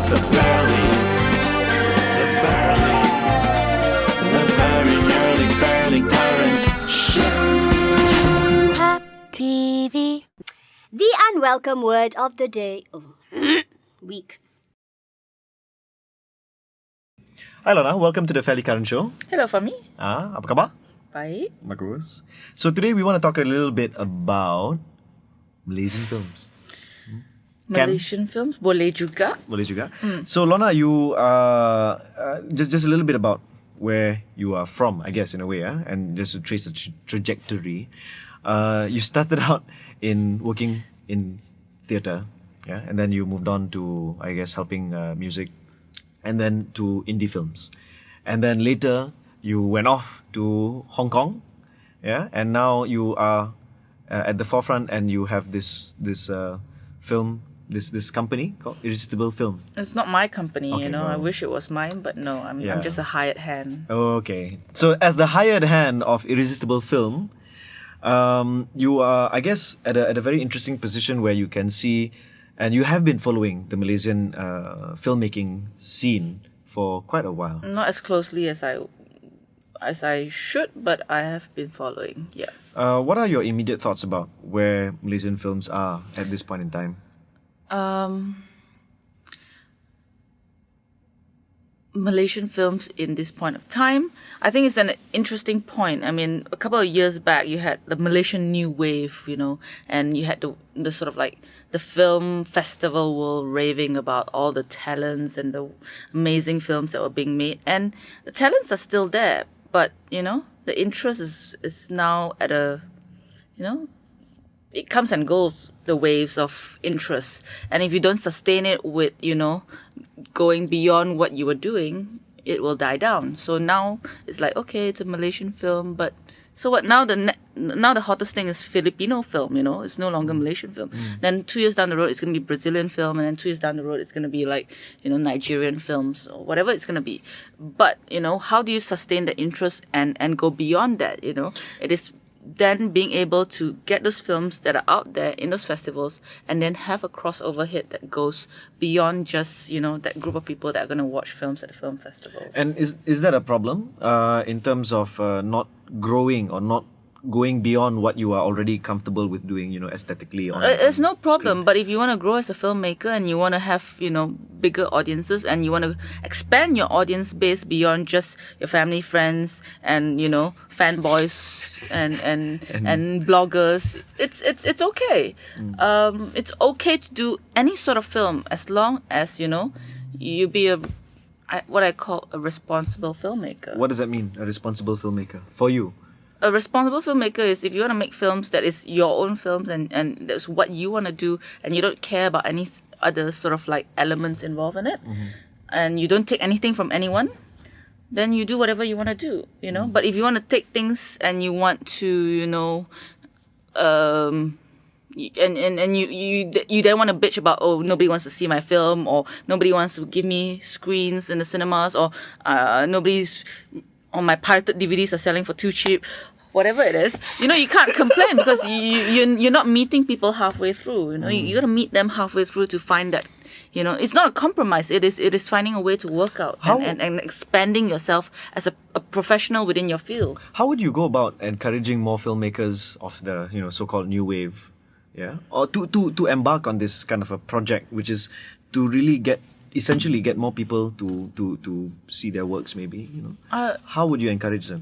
the very nearly fairly current show. PopTeeVee. The unwelcome word of the day. Week. Hi Lorna, welcome to the Fairly Current Show. Hello, Fahmi. Apa khabar? Baik. Bagus. So today we want to talk a little bit about Malaysian films. Malaysian films boleh juga. Boleh juga. So Lorna, you just a little bit about where you are from, I guess, in a way, and just to trace the trajectory. You started out in working in theatre, and then you moved on to, I guess, helping music, and then to indie films, and then later you went off to Hong Kong, and now you are at the forefront, and you have this film, this company called Irresistible Film. It's not my company, Okay, no. I wish it was mine, but no, I'm just a hired hand. Okay. So as the hired hand of Irresistible Film, you are, I guess, at a very interesting position where you can see, and you have been following the Malaysian filmmaking scene for quite a while. Not as closely as I should, but I have been following. Yeah. What are your immediate thoughts about where Malaysian films are at this point in time? Malaysian films in this point of time, I think it's an interesting point. I mean, a couple of years back, you had the Malaysian New Wave, and you had the sort of like the film festival world raving about all the talents and the amazing films that were being made. And the talents are still there, but, the interest is now at a, it comes and goes, the waves of interest. And if you don't sustain it with, going beyond what you were doing, it will die down. So now it's like, okay, it's a Malaysian film, but so what? Now the hottest thing is Filipino film, it's no longer Malaysian film. Then 2 years down the road, it's going to be Brazilian film, and then 2 years down the road, it's going to be like, Nigerian films or whatever it's going to be. But, how do you sustain the interest and go beyond that, It is then being able to get those films that are out there in those festivals and then have a crossover hit that goes beyond just, that group of people that are going to watch films at the film festivals. And is that a problem in terms of not growing or not going beyond what you are already comfortable with doing, aesthetically? It's no problem, screen? but if you want to grow as a filmmaker and you want to have, bigger audiences and you want to expand your audience base beyond just your family, friends, and, fanboys and bloggers, it's okay. It's okay to do any sort of film as long as, you be what I call a responsible filmmaker. What does that mean, a responsible filmmaker, for you? A responsible filmmaker is if you want to make films that is your own films and that's what you want to do and you don't care about any other sort of like elements involved in it, and you don't take anything from anyone, then you do whatever you want to do, But if you want to take things and you want to, and you then want to bitch about, oh, nobody wants to see my film, or nobody wants to give me screens in the cinemas, or nobody's on my pirated DVDs are selling for too cheap, whatever it is, you can't complain because you're not meeting people halfway through. You got to meet them halfway through to find that. It's not a compromise. It is finding a way to work out and expanding yourself as a professional within your field. How would you go about encouraging more filmmakers of the so-called new wave, or to embark on this kind of a project, which is to really essentially get more people to see their works, maybe, how would you encourage them?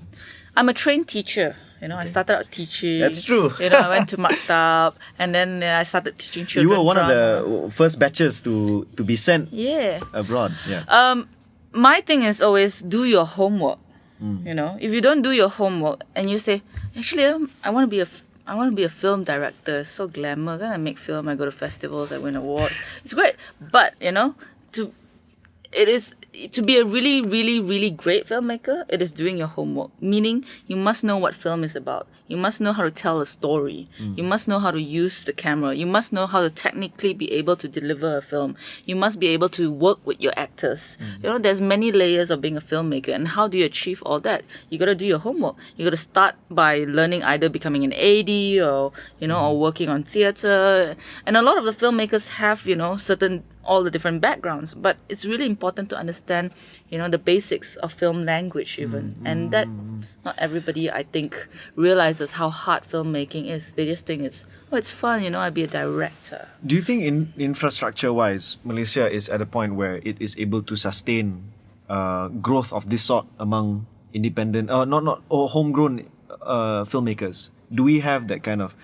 I'm a trained teacher, I started out teaching. That's true. I went to Maktab and then I started teaching children. You were one of the first batches to be sent abroad. My thing is always do your homework. If you don't do your homework and you say, actually, I want to be a film director. It's so glamour. I make film. I go to festivals. I win awards. It's great. But to be a really, really, really great filmmaker, it is doing your homework. Meaning, you must know what film is about. You must know how to tell a story. You must know how to use the camera. You must know how to technically be able to deliver a film. You must be able to work with your actors. There's many layers of being a filmmaker. And how do you achieve all that? You got to do your homework. You got to start by learning either becoming an AD or, or working on theatre. And a lot of the filmmakers have, certain all the different backgrounds. But it's really important to understand, the basics of film language even. And that not everybody, I think, realizes how hard filmmaking is. They just think it's fun, I'd be a director. Do you think infrastructure-wise, Malaysia is at a point where it is able to sustain growth of this sort among independent, or homegrown filmmakers? Do we have that kind of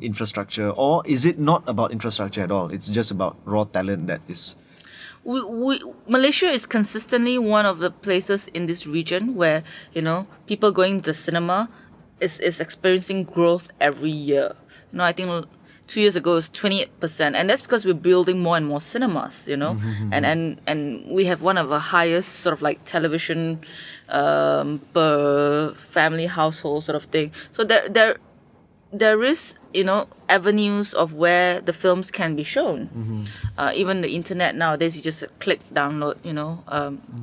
infrastructure, or is it not about infrastructure at all? It's just about raw talent that is... Malaysia is consistently one of the places in this region where, people going to the cinema is experiencing growth every year. I think 2 years ago it was 28%, and that's because we're building more and more cinemas, and we have one of the highest sort of like television per family household sort of thing. So there is, avenues of where the films can be shown. Even the internet nowadays, you just click download,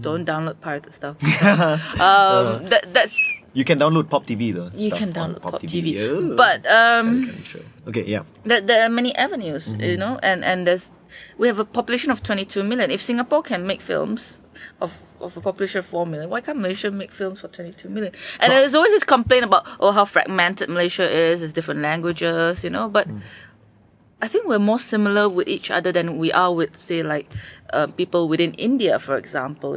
don't download pirated stuff. That's... You can download PopTeeVee though. You can download PopTeeVee. Oh. But, okay, yeah. There are many avenues, and we have a population of 22 million. If Singapore can make films of a population of 4 million, why can't Malaysia make films for 22 million? And there's always this complaint about, how fragmented Malaysia is, there's different languages, but I think we're more similar with each other than we are with, say, like, people within India, for example,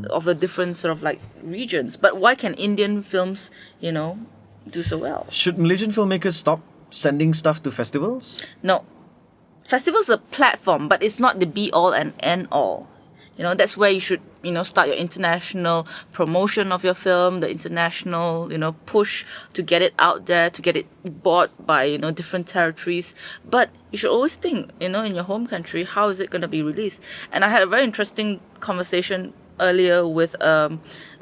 of the different sort of like regions. But why can Indian films, do so well? Should Malaysian filmmakers stop sending stuff to festivals? No. Festivals are a platform, but it's not the be-all and end-all. That's where you should, start your international promotion of your film, the international, push to get it out there, to get it bought by, different territories. But you should always think, in your home country, how is it going to be released? And I had a very interesting conversation earlier with a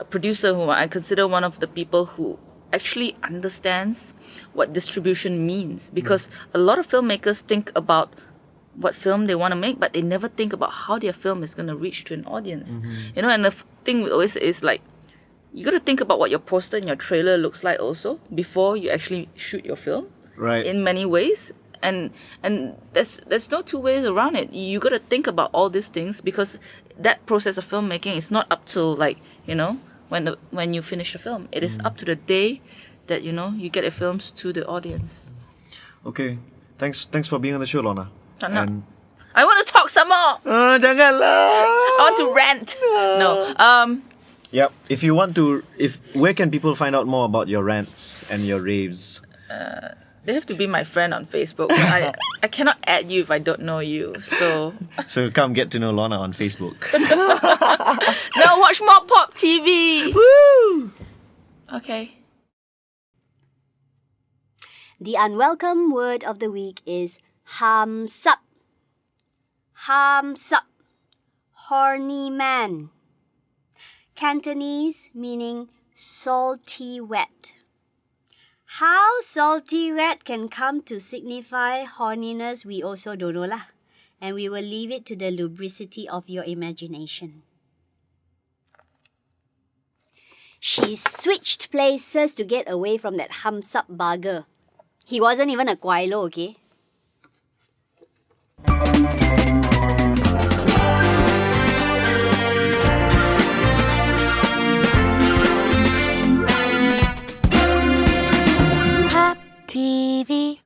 producer who I consider one of the people who actually understands what distribution means. Because a lot of filmmakers think about what film they want to make, but they never think about how their film is going to reach to an audience. And the thing we always say is like, you got to think about what your poster and your trailer looks like also before you actually shoot your film. Right. In many ways. And there's no two ways around it. You got to think about all these things, because that process of filmmaking is not up till like, when you finish the film. It is up to the day that, you get your films to the audience. Okay. Thanks for being on the show, Lorna. And I want to talk some more. Janganlah. I want to rant. No. Yep. If you want to, where can people find out more about your rants and your raves? They have to be my friend on Facebook. I cannot add you if I don't know you. So come get to know Lorna on Facebook. Now watch more PopTeeVee. Woo! Okay. The unwelcome word of the week is ham sup. Ham sup. Horny man. Cantonese meaning salty wet. How salty wet can come to signify horniness, we also don't know lah. And we will leave it to the lubricity of your imagination. She switched places to get away from that hums-up bugger. He wasn't even a Kuala, okay? PopTeeVee.